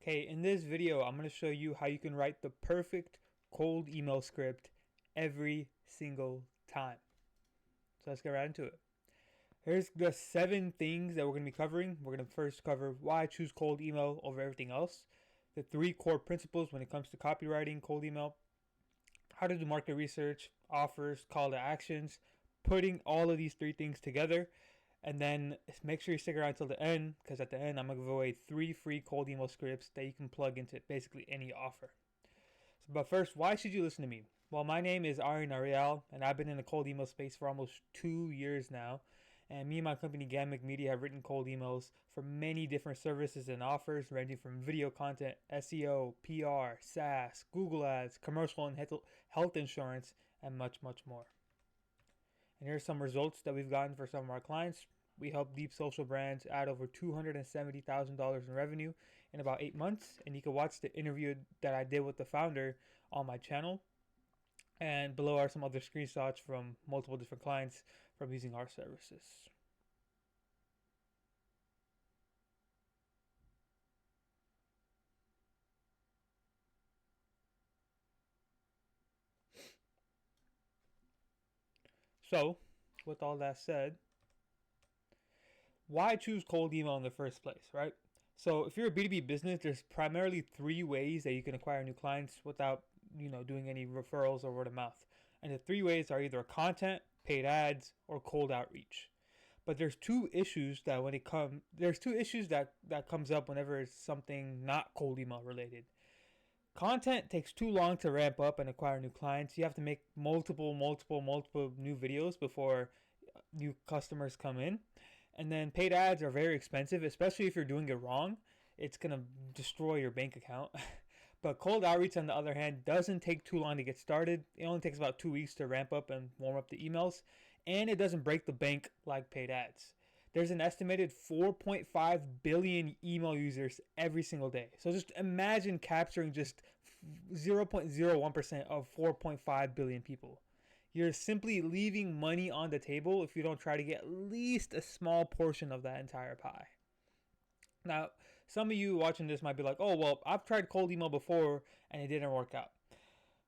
Hey, in this video, I'm going to show you how you can write the perfect cold email script every single time. So let's get right into it. Here's the 7 things that we're going to be covering. We're going to first cover why I choose cold email over everything else, the 3 core principles when it comes to copywriting cold email, how to do market research, offers, call to actions, putting all of these 3 things together. And then make sure you stick around until the end, because at the end I'm going to give away 3 free cold email scripts that you can plug into basically any offer. But first, why should you listen to me? Well, my name is Ark Referral, and I've been in the cold email space for almost 2 years now. And me and my company Gammic Media have written cold emails for many different services and offers, ranging from video content, SEO, PR, SaaS, Google Ads, commercial and health insurance, and much, much more. And here's some results that we've gotten for some of our clients. We helped deep social brands add over $270,000 in revenue in about 8 months. And you can watch the interview that I did with the founder on my channel. And below are some other screenshots from multiple different clients from using our services. So, with all that said, why choose cold email in the first place, right? So if you're a B2B business, there's primarily 3 ways that you can acquire new clients without, doing any referrals or word of mouth. And the 3 ways are either content, paid ads, or cold outreach. But there's 2 issues that comes up whenever it's something not cold email related. Content takes too long to ramp up and acquire new clients. You have to make multiple new videos before new customers come in. And then paid ads are very expensive, especially if you're doing it wrong. It's going to destroy your bank account. But cold outreach, on the other hand, doesn't take too long to get started. It only takes about 2 weeks to ramp up and warm up the emails. And it doesn't break the bank like paid ads. There's an estimated 4.5 billion email users every single day. So just imagine capturing just 0.01% of 4.5 billion people. You're simply leaving money on the table if you don't try to get at least a small portion of that entire pie. Now, some of you watching this might be like, oh, well, I've tried cold email before and it didn't work out.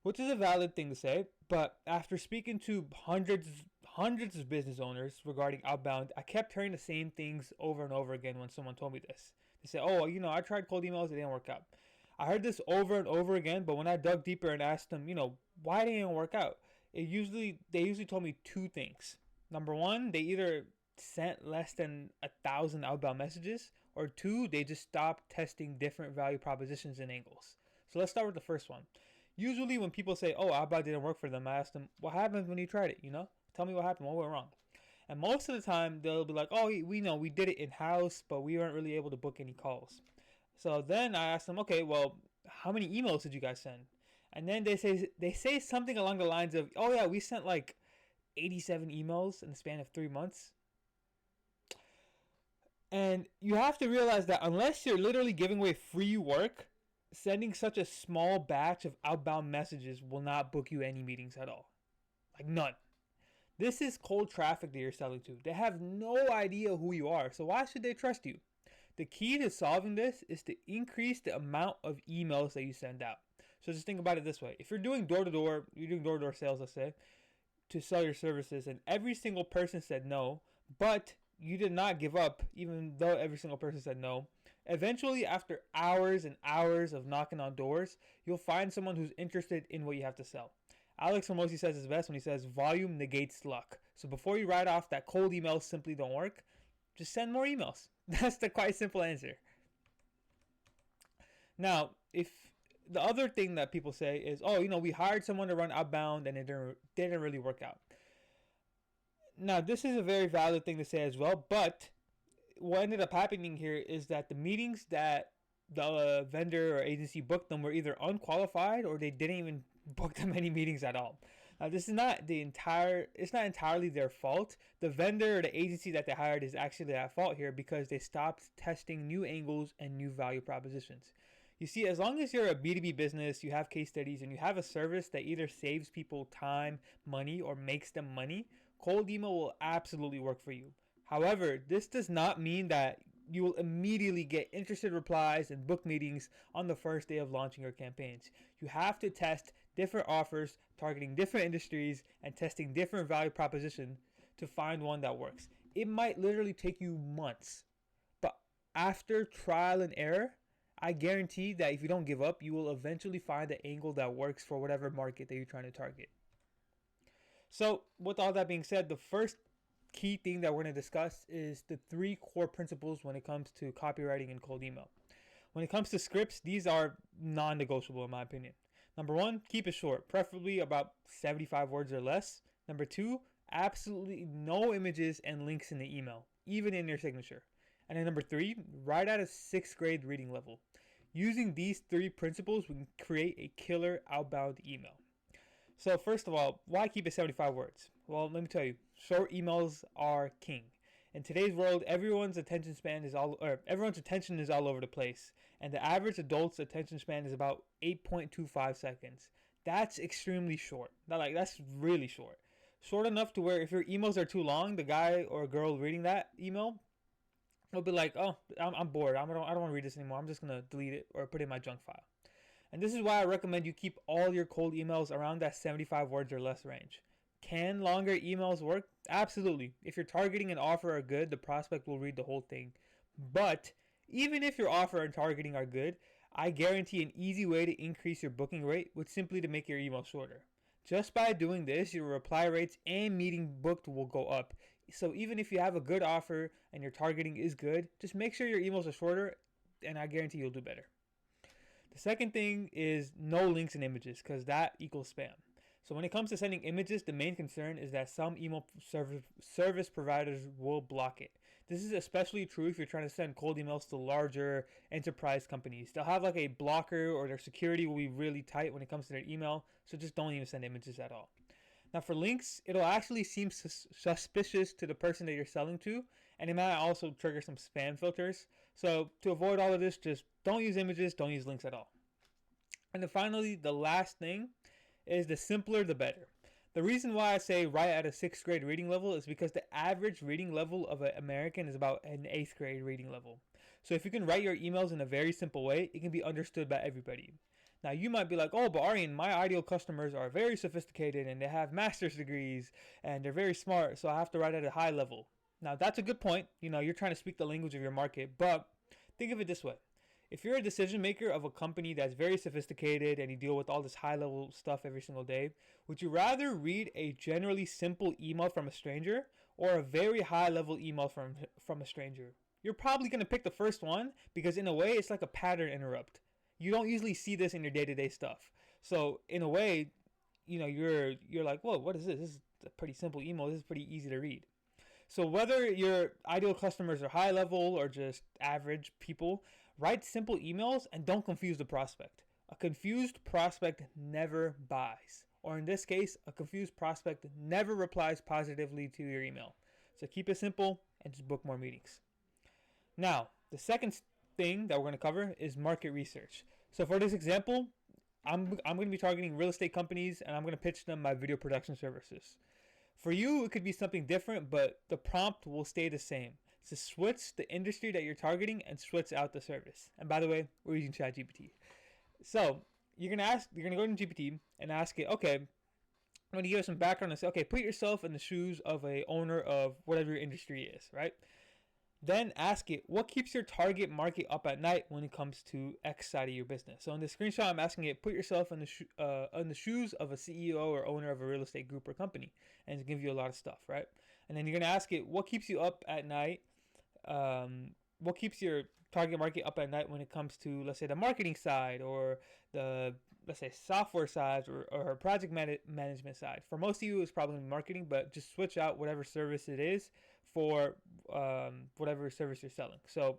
Which is a valid thing to say, but after speaking to hundreds of business owners regarding outbound, I kept hearing the same things over and over again when someone told me this. They say, oh, I tried cold emails, it didn't work out. I heard this over and over again, but when I dug deeper and asked them, why didn't it work out? They usually told me 2 things. Number 1, they either sent less than 1,000 outbound messages, or 2, they just stopped testing different value propositions and angles. So let's start with the first one. Usually when people say, oh, outbound didn't work for them, I ask them, what happened when you tried it, Tell me what happened, what went wrong? And most of the time, they'll be like, oh, we know, we did it in-house, but we weren't really able to book any calls. So then I ask them, okay, well, how many emails did you guys send? And then they say something along the lines of, oh yeah, we sent like 87 emails in the span of 3 months. And you have to realize that unless you're literally giving away free work, sending such a small batch of outbound messages will not book you any meetings at all. Like none. This is cold traffic that you're selling to. They have no idea who you are, so why should they trust you? The key to solving this is to increase the amount of emails that you send out. So just think about it this way. If you're doing door-to-door sales, let's say, to sell your services, and every single person said no, but you did not give up, even though every single person said no. Eventually, after hours and hours of knocking on doors, you'll find someone who's interested in what you have to sell. Alex Hormozi says his best when he says volume negates luck. So before you write off that cold emails simply don't work, just send more emails. That's the quite simple answer. Now, if the other thing that people say is, oh, we hired someone to run outbound and it didn't really work out. Now, this is a very valid thing to say as well, but what ended up happening here is that the meetings that the vendor or agency booked them were either unqualified or they didn't even book them any meetings at all. Now, this is not it's not entirely their fault. The vendor or the agency that they hired is actually at fault here because they stopped testing new angles and new value propositions. You see, as long as you're a B2B business, you have case studies, and you have a service that either saves people time, money, or makes them money, cold email will absolutely work for you. However, this does not mean that you will immediately get interested replies and book meetings on the first day of launching your campaigns. You have to test different offers targeting different industries and testing different value proposition to find one that works. It might literally take you months, but after trial and error, I guarantee that if you don't give up, you will eventually find the angle that works for whatever market that you're trying to target. So with all that being said, the first key thing that we're going to discuss is the 3 core principles when it comes to copywriting and cold email. When it comes to scripts, these are non-negotiable in my opinion. Number 1, keep it short, preferably about 75 words or less. Number 2, absolutely no images and links in the email, even in your signature. And then number 3, write at a 6th grade reading level. Using these 3 principles, we can create a killer outbound email. So first of all, why keep it 75 words? Well, let me tell you, short emails are king. In today's world, everyone's attention is all over the place, and the average adult's attention span is about 8.25 seconds. That's extremely short. That's really short. Short enough to where if your emails are too long, the guy or girl reading that email will be like, "Oh, I'm bored. I don't want to read this anymore. I'm just gonna delete it or put it in my junk file." And this is why I recommend you keep all your cold emails around that 75 words or less range. Can longer emails work? Absolutely. If you're targeting an offer are good, the prospect will read the whole thing. But even if your offer and targeting are good, I guarantee an easy way to increase your booking rate would simply to make your email shorter. Just by doing this, your reply rates and meeting booked will go up. So even if you have a good offer and your targeting is good, just make sure your emails are shorter and I guarantee you'll do better. The second thing is no links and images because that equals spam. So when it comes to sending images, the main concern is that some email service providers will block it. This is especially true if you're trying to send cold emails to larger enterprise companies. They'll have like a blocker or their security will be really tight when it comes to their email. So just don't even send images at all. Now for links, it'll actually seem suspicious to the person that you're selling to, and it might also trigger some spam filters. So to avoid all of this, just don't use images, don't use links at all. And then finally, the last thing is the simpler the better. The reason why I say write at a 6th grade reading level is because the average reading level of an American is about an 8th grade reading level. So if you can write your emails in a very simple way, it can be understood by everybody. Now you might be like, oh, but Aryan, my ideal customers are very sophisticated and they have master's degrees and they're very smart, so I have to write at a high level. Now that's a good point. You're trying to speak the language of your market, but think of it this way. If you're a decision maker of a company that's very sophisticated and you deal with all this high level stuff every single day, would you rather read a generally simple email from a stranger or a very high level email from a stranger? You're probably going to pick the first one because in a way it's like a pattern interrupt. You don't usually see this in your day-to-day stuff. So in a way, you're like, whoa, what is this? This is a pretty simple email. This is pretty easy to read. So whether your ideal customers are high level or just average people, write simple emails and don't confuse the prospect. A confused prospect never buys. Or in this case, a confused prospect never replies positively to your email. So keep it simple and just book more meetings. Now, the second thing that we're going to cover is market research. So for this example, I'm going to be targeting real estate companies and I'm going to pitch them my video production services. For you, it could be something different, but the prompt will stay the same. So switch the industry that you're targeting and switch out the service. And by the way, we're using ChatGPT. So you're going to go to GPT and ask it, okay, I'm going to give it some background and say, okay, put yourself in the shoes of a owner of whatever your industry is, right? Then ask it, what keeps your target market up at night when it comes to X side of your business? So in the screenshot, I'm asking it, put yourself in the shoes of a CEO or owner of a real estate group or company. And it's give you a lot of stuff, right? And then you're going to ask it, what keeps you up at night? What keeps your target market up at night when it comes to, let's say, the marketing side or the, let's say, software side or project management side? For most of you, it's probably marketing, but just switch out whatever service it is for whatever service you're selling. So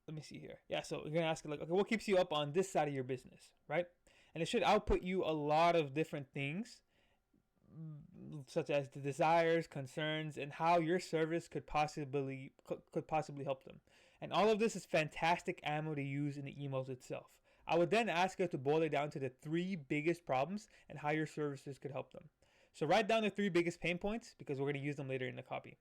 let me see here. Yeah, so you're going to ask it like, okay, what keeps you up on this side of your business, right? And it should output you a lot of different things, such as the desires, concerns, and how your service could possibly help them. And all of this is fantastic ammo to use in the emails itself. I would then ask it to boil it down to the 3 biggest problems and how your services could help them. So write down the 3 biggest pain points because we're going to use them later in the copy.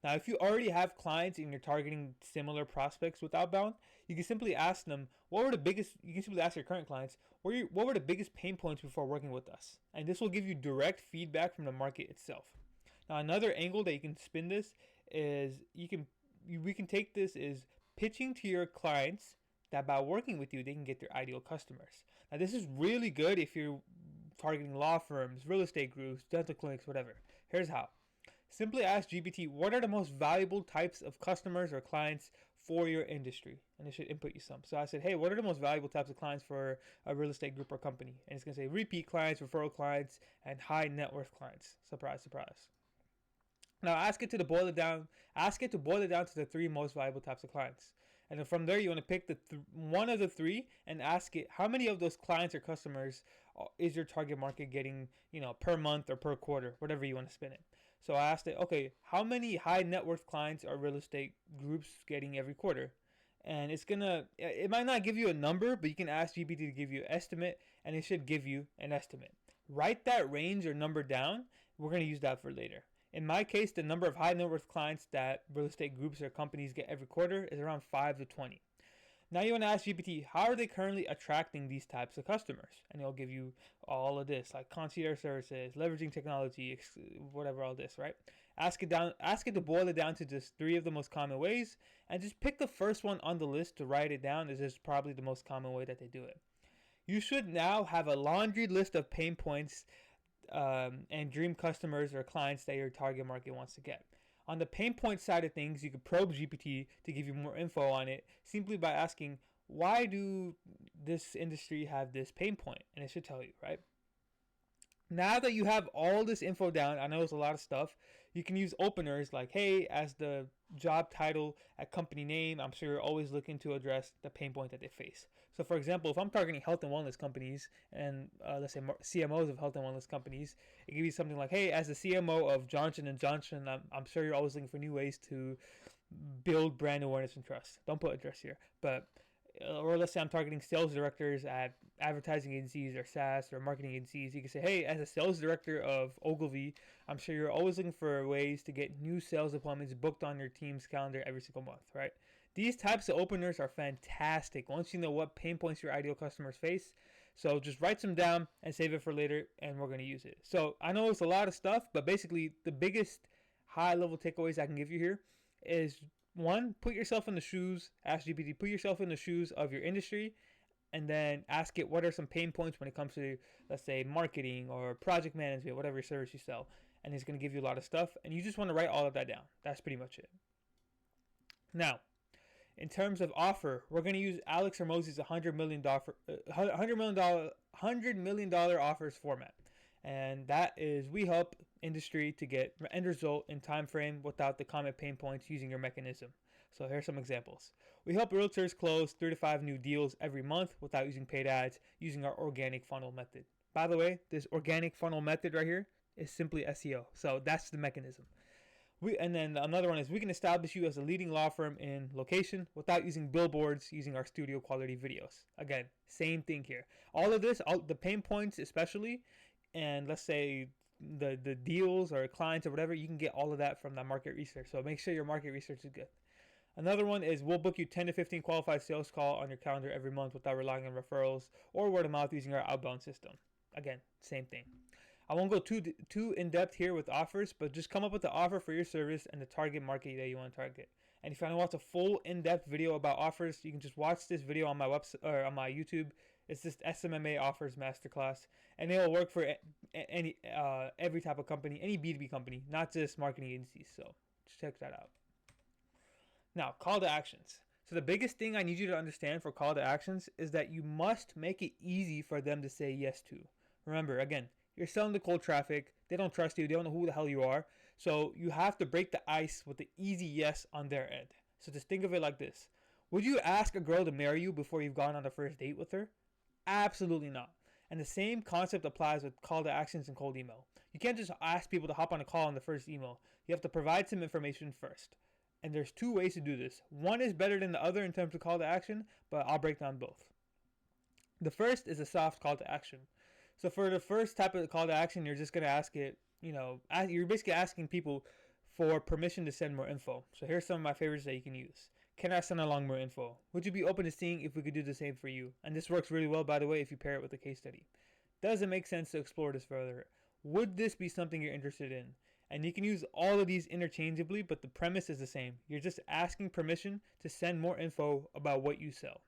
Now, if you already have clients and you're targeting similar prospects with outbound, you can simply ask them, you can simply ask your current clients, what were the biggest pain points before working with us? And this will give you direct feedback from the market itself. Now, another angle that you can spin this is we can take this is pitching to your clients that by working with you, they can get their ideal customers. Now, this is really good if you're targeting law firms, real estate groups, dental clinics, whatever. Here's how. Simply ask GPT, what are the most valuable types of customers or clients for your industry? And it should input you some. So I said, hey, what are the most valuable types of clients for a real estate group or company? And it's going to say repeat clients, referral clients, and high net worth clients. Surprise, surprise. Now ask it to boil it down to the 3 most valuable types of clients. And then from there, you want to pick one of the 3 and ask it, how many of those clients or customers is your target market getting, per month or per quarter, whatever you want to spin it. So I asked it, okay, how many high net worth clients are real estate groups getting every quarter? And it might not give you a number, but you can ask GPT to give you an estimate, and it should give you an estimate. Write that range or number down. We're going to use that for later. In my case, the number of high net worth clients that real estate groups or companies get every quarter is around 5 to 20. Now you want to ask GPT, how are they currently attracting these types of customers? And it'll give you all of this, like concierge services, leveraging technology, whatever, all this, right? Ask it to boil it down to just 3 of the most common ways, and just pick the first one on the list to write it down, as is probably the most common way that they do it. You should now have a laundry list of pain points and dream customers or clients that your target market wants to get. On the pain point side of things, you could probe GPT to give you more info on it simply by asking, why do this industry have this pain point? And it should tell you, right? Now that you have all this info down, I know it's a lot of stuff, you can use openers like, hey, as the job title at company name, I'm sure you're always looking to address the pain point that they face. So for example, if I'm targeting health and wellness companies and let's say CMOs of health and wellness companies, it gives you something like, hey, as the CMO of Johnson & Johnson, I'm sure you're always looking for new ways to build brand awareness and trust. Don't put address here, but or let's say I'm targeting sales directors at advertising agencies or SaaS or marketing agencies. You can say, hey, as a sales director of Ogilvy, I'm sure you're always looking for ways to get new sales appointments booked on your team's calendar every single month, right? These types of openers are fantastic once you know what pain points your ideal customers face. So just write some down and save it for later, and we're going to use it. So I know it's a lot of stuff, but basically the biggest high-level takeaways I can give you here is, 1, put yourself in the shoes, ask GPT, put yourself in the shoes of your industry, and then ask it what are some pain points when it comes to, let's say, marketing or project management, whatever service you sell. And it's going to give you a lot of stuff, and you just want to write all of that down. That's pretty much it. Now, in terms of offer, we're going to use Alex Hormozi's $100 million offers format. And that is, we help industry to get end result in time frame without the common pain points using your mechanism. So here's some examples. We help realtors close 3 to 5 new deals every month without using paid ads, using our organic funnel method. By the way, this organic funnel method right here is simply SEO. So that's the mechanism. And then another one is, we can establish you as a leading law firm in location without using billboards, using our studio quality videos. Again, same thing here. All of this, the pain points especially, and let's say the deals or clients or whatever, you can get all of that from that market research. So make sure your market research is good. Another one is, we'll book you 10 to 15 qualified sales call on your calendar every month without relying on referrals or word of mouth using our outbound system. Again, same thing. I won't go too in depth here with offers, but just come up with the offer for your service and the target market that you want to target. And if you want to watch a full in-depth video about offers, you can just watch this video on my website or on my YouTube. It's just SMMA Offers Masterclass, and it'll work for every type of company, any B2B company, not just marketing agencies. So just check that out. Now, call to actions. So the biggest thing I need you to understand for call to actions is that you must make it easy for them to say yes to. Remember, again, you're selling to cold traffic. They don't trust you. They don't know who the hell you are. So you have to break the ice with the easy yes on their end. So just think of it like this. Would you ask a girl to marry you before you've gone on a first date with her? Absolutely not. And the same concept applies with call to actions and cold email. You can't just ask people to hop on a call on the first email. You have to provide some information first. And there's 2 ways to do this. One is better than the other in terms of call to action, but I'll break down both. The first is a soft call to action. So for the first type of call to action, you're just going to ask it, you're basically asking people for permission to send more info. So here's some of my favorites that you can use. Can I send along more info? Would you be open to seeing if we could do the same for you? And this works really well, by the way, if you pair it with a case study. Does it make sense to explore this further? Would this be something you're interested in? And you can use all of these interchangeably, but the premise is the same. You're just asking permission to send more info about what you sell.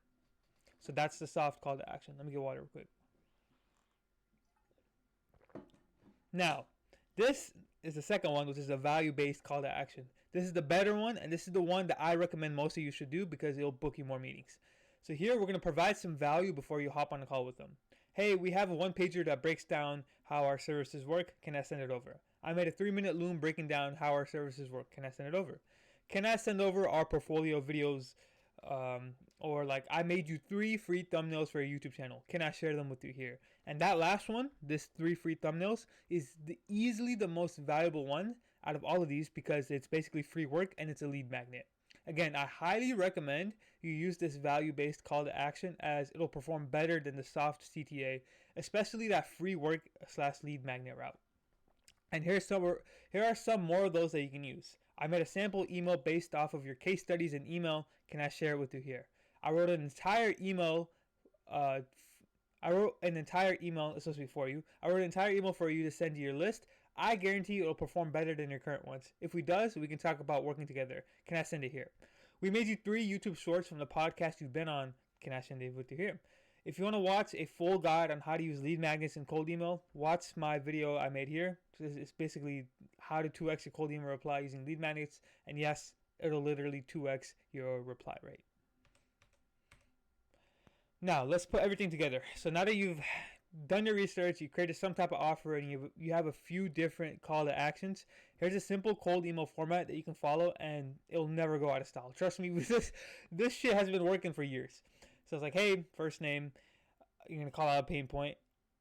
So that's the soft call to action. Let me get water real quick. Now, this is the second one, which is a value-based call to action. This is the better one, and this is the one that I recommend most of you should do because it'll book you more meetings. So here we're going to provide some value before you hop on a call with them. Hey, we have a one-pager that breaks down how our services work. Can I send it over? I made a 3-minute loom breaking down how our services work. Can I send it over? Can I send over our portfolio videos? Or like, I made you 3 free thumbnails for your YouTube channel. Can I share them with you here? And that last one, this 3 free thumbnails, is easily the most valuable one out of all of these because it's basically free work and it's a lead magnet. Again, I highly recommend you use this value-based call to action as it'll perform better than the soft CTA, especially that free work / lead magnet route. And here are some more of those that you can use. I made a sample email based off of your case studies and email. Can I share it with you here? I wrote an entire email. It's supposed to be for you. I wrote an entire email for you to send to your list. I guarantee it'll perform better than your current ones. If we does, we can talk about working together. Can I send it here? We made you 3 YouTube shorts from the podcast you've been on. Can I send it with you here? If you want to watch a full guide on how to use lead magnets and cold email, watch my video I made here. It's basically how to 2x your cold email reply using lead magnets. And yes, it'll literally 2x your reply rate. Now, let's put everything together. So now that you've done your research, you created some type of offer, and you have a few different call to actions, here's a simple cold email format that you can follow, and it'll never go out of style. Trust me, this shit has been working for years. So it's like, hey, first name, you're going to call out a pain point,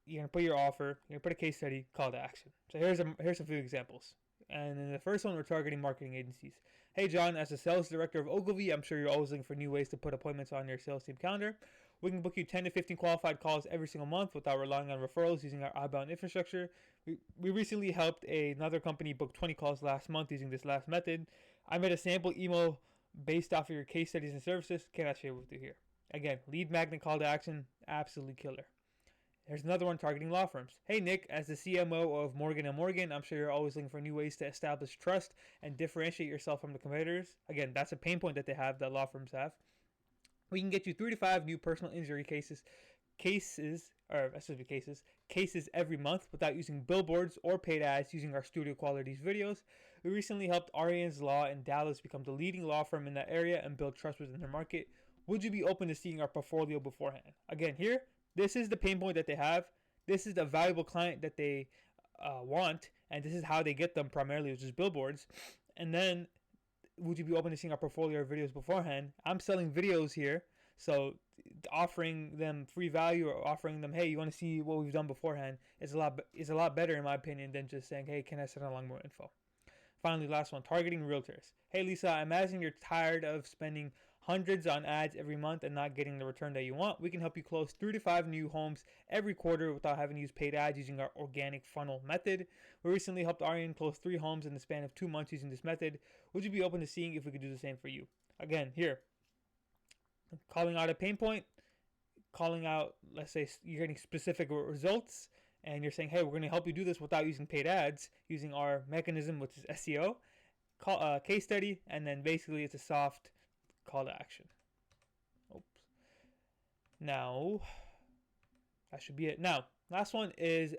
you're going to put your offer, you're going to put a case study, call to action. So here's a few examples. And in the first one, we're targeting marketing agencies. Hey, John, as the sales director of Ogilvy, I'm sure you're always looking for new ways to put appointments on your sales team calendar. We can book you 10 to 15 qualified calls every single month without relying on referrals using our outbound infrastructure. We recently helped another company book 20 calls last month using this last method. I made a sample email based off of your case studies and services. Can I share with you here? Again, lead magnet call to action, absolutely killer. There's another one targeting law firms. Hey, Nick, as the CMO of Morgan & Morgan, I'm sure you're always looking for new ways to establish trust and differentiate yourself from the competitors. Again, that's a pain point that they have, that law firms have. We can get you 3 to 5 new personal injury cases every month without using billboards or paid ads using our studio qualities videos. We recently helped Arians Law in Dallas become the leading law firm in that area and build trust within their market. Would you be open to seeing our portfolio beforehand? Again, here, this is the pain point that they have. This is the valuable client that they want, and this is how they get them primarily, which is billboards. And then, would you be open to seeing our portfolio of videos beforehand? I'm selling videos here, so offering them free value or offering them, hey, you want to see what we've done beforehand is a lot better in my opinion than just saying, hey, can I send along more info? Finally, last one, targeting realtors. Hey, Lisa, I imagine you're tired of spending hundreds on ads every month and not getting the return that you want. We can help you close 3 to 5 new homes every quarter without having to use paid ads using our organic funnel method. We recently helped Arian close 3 homes in the span of 2 months using this method. Would you be open to seeing if we could do the same for you? Again, here, calling out a pain point, calling out, let's say you're getting specific results, and you're saying, hey, we're going to help you do this without using paid ads, using our mechanism, which is SEO, case study, and then basically it's a soft call to action. Oops. Now, that should be it. Now, last one is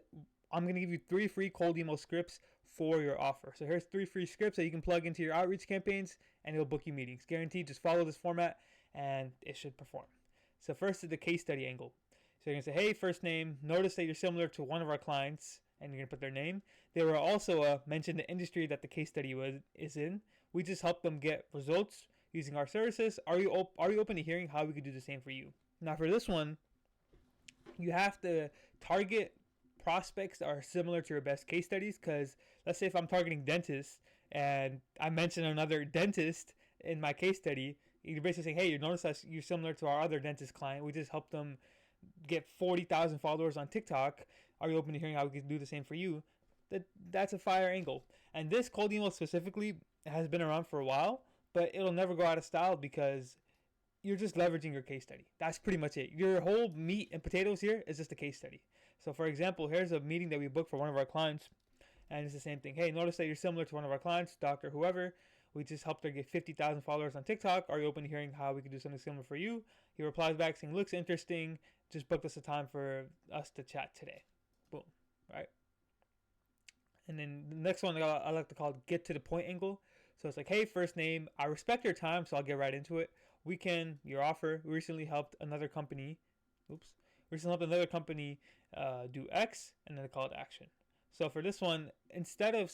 I'm going to give you 3 free cold email scripts for your offer. So here's 3 free scripts that you can plug into your outreach campaigns and it'll book you meetings. Guaranteed, just follow this format and it should perform. So first is the case study angle. So you're going to say, hey, first name, notice that you're similar to one of our clients, and you're going to put their name. They will also mention the industry that the case study is in. We just help them get results using our services. Are you open to hearing how we could do the same for you? Now for this one, you have to target prospects that are similar to your best case studies, because let's say if I'm targeting dentists and I mention another dentist in my case study, you're basically saying, hey, you notice that you're similar to our other dentist client. We just helped them get 40,000 followers on TikTok. Are you open to hearing how we can do the same for you? That's a fire angle. And this cold email specifically has been around for a while, but it'll never go out of style because you're just leveraging your case study. That's pretty much it. Your whole meat and potatoes here is just a case study. So for example, here's a meeting that we booked for one of our clients, and it's the same thing. Hey, notice that you're similar to one of our clients, Dr. Whoever. We just helped her get 50,000 followers on TikTok. Are you open to hearing how we can do something similar for you? He replies back saying, looks interesting. Just booked us a time for us to chat today. Boom. Right? And then the next one I like to call get to the point angle. So it's like, hey, first name, I respect your time, so I'll get right into it. Your offer. We recently helped another company. Do X, and then a call to action. So for this one, instead of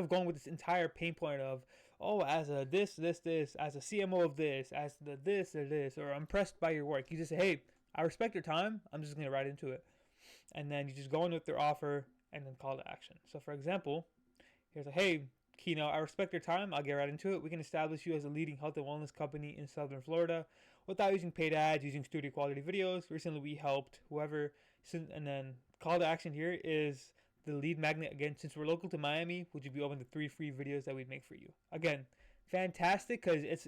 going with this entire pain point of, oh, as a this, as a CMO of this, as the this or this, or I'm impressed by your work, you just say, hey, I respect your time. I'm just going to right into it. And then you just go in with their offer and then call to action. So for example, here's a, hey, Kino, I respect your time. I'll get right into it. We can establish you as a leading health and wellness company in Southern Florida without using paid ads, using studio quality videos. Recently, we helped whoever. And then call to action here is the lead magnet. Again, since we're local to Miami, would you be open to 3 free videos that we'd make for you? Again, fantastic, because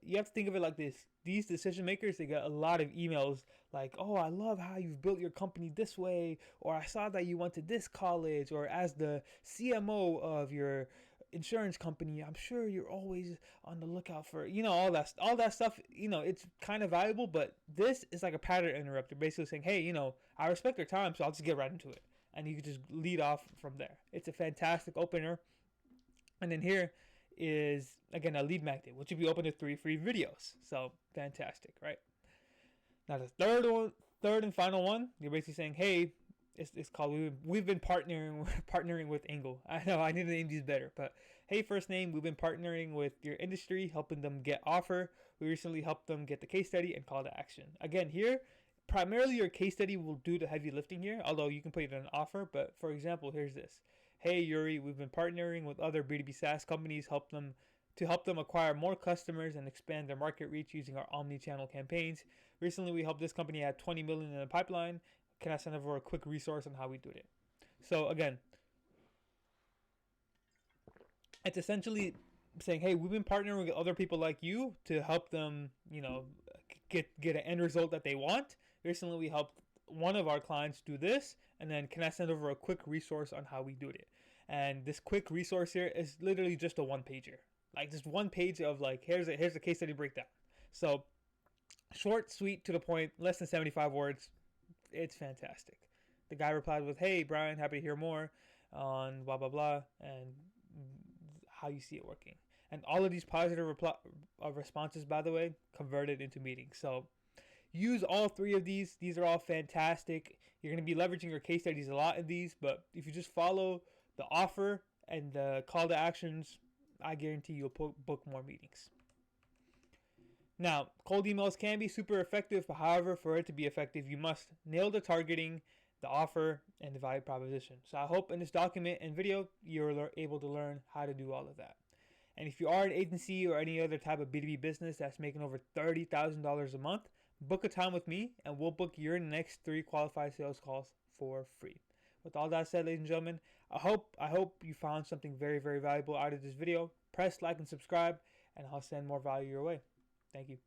you have to think of it like this. These decision makers, they get a lot of emails like, oh, I love how you've built your company this way, or I saw that you went to this college, or as the CMO of your insurance company, I'm sure you're always on the lookout for, all that stuff. It's kind of valuable, but this is like a pattern interrupter, basically saying, hey, I respect your time, so I'll just get right into it. And you can just lead off from there. It's a fantastic opener. And then here is, again, a lead magnet, which will be open to 3 free videos. So fantastic, right? Now the third and final one, you're basically saying, hey, it's called, we've been partnering with Angle. I know I need to name these better, but hey, first name, we've been partnering with your industry, helping them get offer. We recently helped them get the case study and call to action. Again, here, primarily your case study will do the heavy lifting here, although you can put it in an offer. But for example, here's this. Hey, Yuri, we've been partnering with other B2B SaaS companies, help them acquire more customers and expand their market reach using our omni-channel campaigns. Recently, we helped this company add 20 million in the pipeline. Can I send over a quick resource on how we do it? So again, it's essentially saying, hey, we've been partnering with other people like you to help them, get an end result that they want. Recently, we helped one of our clients do this, and then can I send over a quick resource on how we do it? And this quick resource here is literally just a one-pager, like just one page of like, here's a case study breakdown. So short, sweet, to the point, less than 75 words. It's fantastic. The guy replied with, hey, Brian, happy to hear more on blah, blah, blah, and how you see it working. And all of these positive responses, by the way, converted into meetings. So use all 3 of these. These are all fantastic. You're going to be leveraging your case studies a lot in these, but if you just follow the offer and the call to actions, I guarantee you'll book more meetings. Now, cold emails can be super effective, but however, for it to be effective, you must nail the targeting, the offer, and the value proposition. So I hope in this document and video, you're able to learn how to do all of that. And if you are an agency or any other type of B2B business that's making over $30,000 a month, book a time with me and we'll book your next 3 qualified sales calls for free. With all that said, ladies and gentlemen, I hope you found something very, very valuable out of this video. Press like and subscribe, and I'll send more value your way. Thank you.